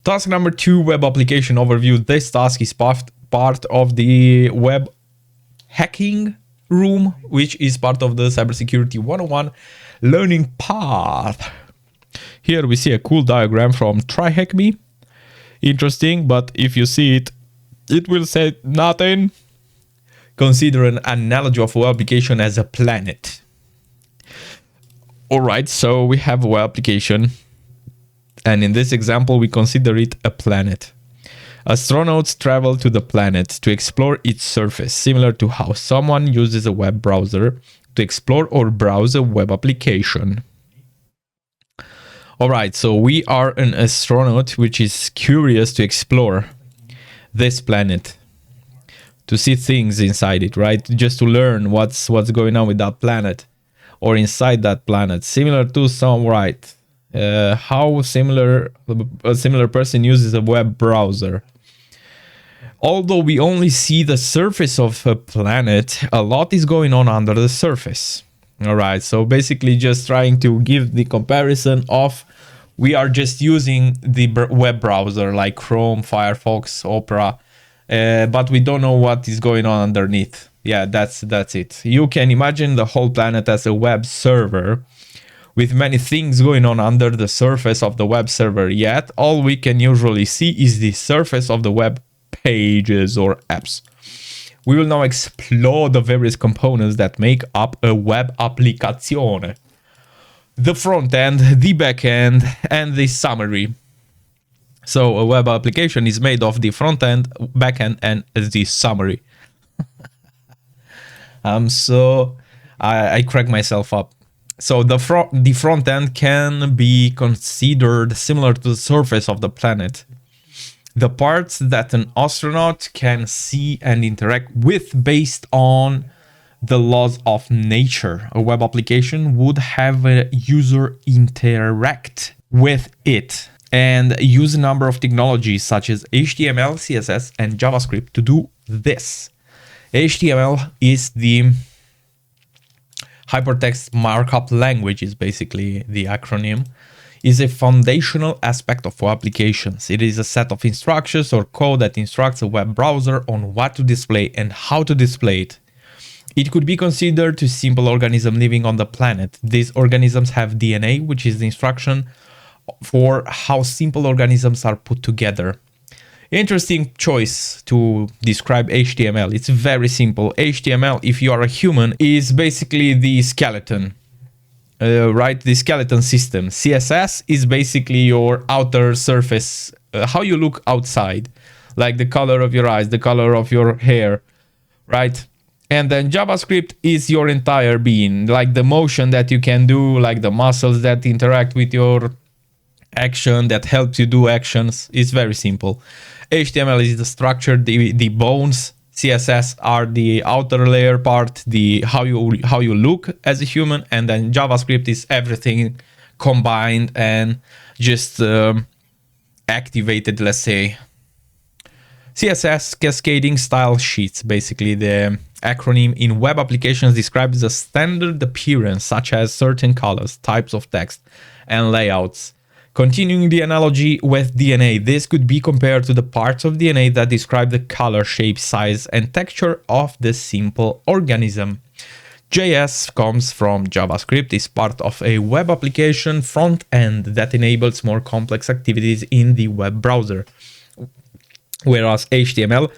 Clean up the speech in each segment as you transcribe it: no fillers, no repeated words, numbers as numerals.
Task number 2, web application overview. This task is part of the web hacking room, which is part of the cybersecurity 101 learning path. Here we see a cool diagram from Try Hack Me. Interesting, but if you see it, it will say nothing. Consider an analogy of a web application as a planet. All right, so we have a web application, and in this example, we consider it a planet. Astronauts travel to the planet to explore its surface, similar to how someone uses a web browser to explore or browse a web application. All right, so we are an astronaut which is curious to explore this planet, to see things inside it, right? Just to learn what's going on with that planet or inside that planet. Similar to some, right? How a similar person uses a web browser. Although we only see the surface of a planet, a lot is going on under the surface. All right, so basically just trying to give the comparison of we are just using the web browser like Chrome, Firefox, Opera, but we don't know what is going on underneath. Yeah, that's it. You can imagine the whole planet as a web server with many things going on under the surface of the web server, yet all we can usually see is the surface of the web pages or apps. We will now explore the various components that make up a web application. The front end, the back end, and the summary. So a web application is made of the front end, back end, and the summary. I crack myself up. So the front end can be considered similar to the surface of the planet. The parts that an astronaut can see and interact with based on the laws of nature. A web application would have a user interact with it and use a number of technologies such as HTML, CSS, and JavaScript to do this. HTML is the hypertext markup language, is basically the acronym, is a foundational aspect of web applications. It is a set of instructions or code that instructs a web browser on what to display and how to display it. It could be considered a simple organism living on the planet. These organisms have DNA, which is the instruction for how simple organisms are put together. Interesting choice to describe HTML. It's very simple. HTML, if you are a human, is basically the skeleton, right? The skeleton system. CSS is basically your outer surface, how you look outside, like the color of your eyes, the color of your hair, right? And then JavaScript is your entire being, like the motion that you can do, like the muscles that interact with your action, that helps you do actions. It's very simple. HTML is the structure, the bones. CSS are the outer layer part, the how you look as a human, and then JavaScript is everything combined and just activated, let's say. CSS, cascading style sheets, basically the acronym in web applications describes the standard appearance, such as certain colors, types of text, and layouts. Continuing the analogy with DNA, this could be compared to the parts of DNA that describe the color, shape, size, and texture of the simple organism. JS comes from JavaScript, is part of a web application front end that enables more complex activities in the web browser, whereas HTML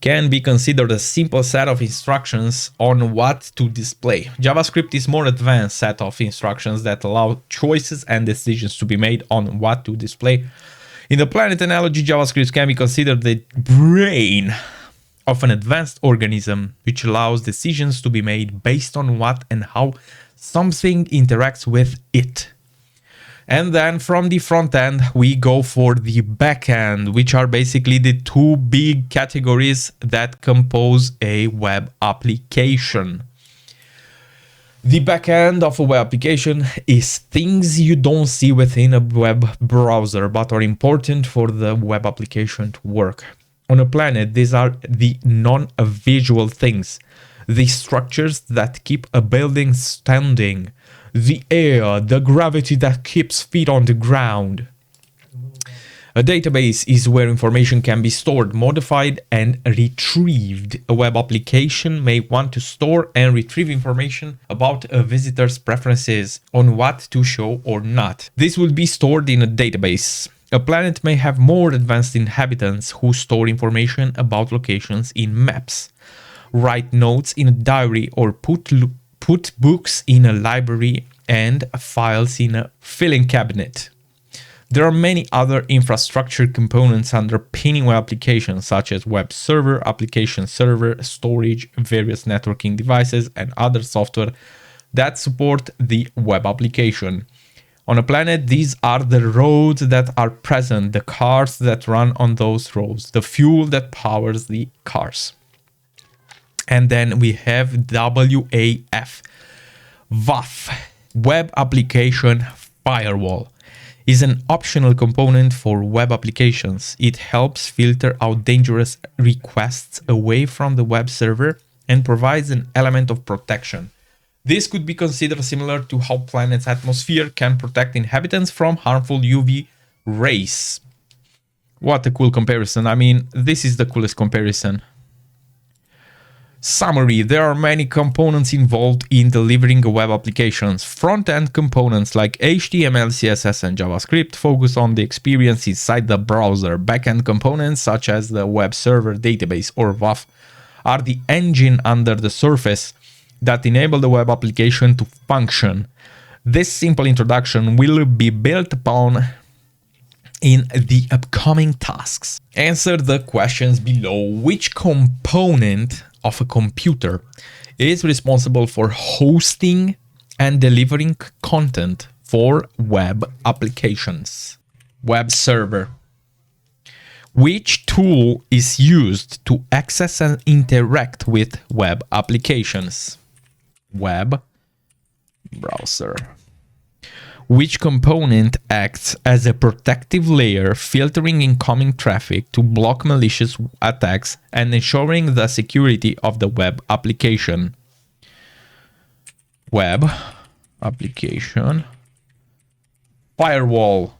can be considered a simple set of instructions on what to display. JavaScript is more advanced set of instructions that allow choices and decisions to be made on what to display. In the planet analogy, JavaScript can be considered the brain of an advanced organism, which allows decisions to be made based on what and how something interacts with it. And then from the front end, we go for the back end, which are basically the two big categories that compose a web application. The back end of a web application is things you don't see within a web browser, but are important for the web application to work. On a planet, these are the non-visual things, the structures that keep a building standing, the air, the gravity that keeps feet on the ground. A database is where information can be stored, modified, and retrieved. A web application may want to store and retrieve information about a visitor's preferences on what to show or not. This will be stored in a database. A planet may have more advanced inhabitants who store information about locations in maps, write notes in a diary, or put books in a library and files in a filing cabinet. There are many other infrastructure components underpinning web applications, such as web server, application server, storage, various networking devices, and other software that support the web application. On a planet, these are the roads that are present, the cars that run on those roads, the fuel that powers the cars. And then we have WAF. WAF, Web Application Firewall, is an optional component for web applications. It helps filter out dangerous requests away from the web server and provides an element of protection. This could be considered similar to how planet's atmosphere can protect inhabitants from harmful UV rays. What a cool comparison. I mean, this is the coolest comparison. Summary: there are many components involved in delivering web applications. Front-end components like HTML, CSS, and JavaScript focus on the experience inside the browser. Back-end components such as the web server, database, or WAF are the engine under the surface that enable the web application to function. This simple introduction will be built upon in the upcoming tasks. Answer the questions below. Which component of a computer is responsible for hosting and delivering content for web applications? Web server. Which tool is used to access and interact with web applications? Web browser. Which component acts as a protective layer, filtering incoming traffic to block malicious attacks and ensuring the security of the web application? Web application firewall.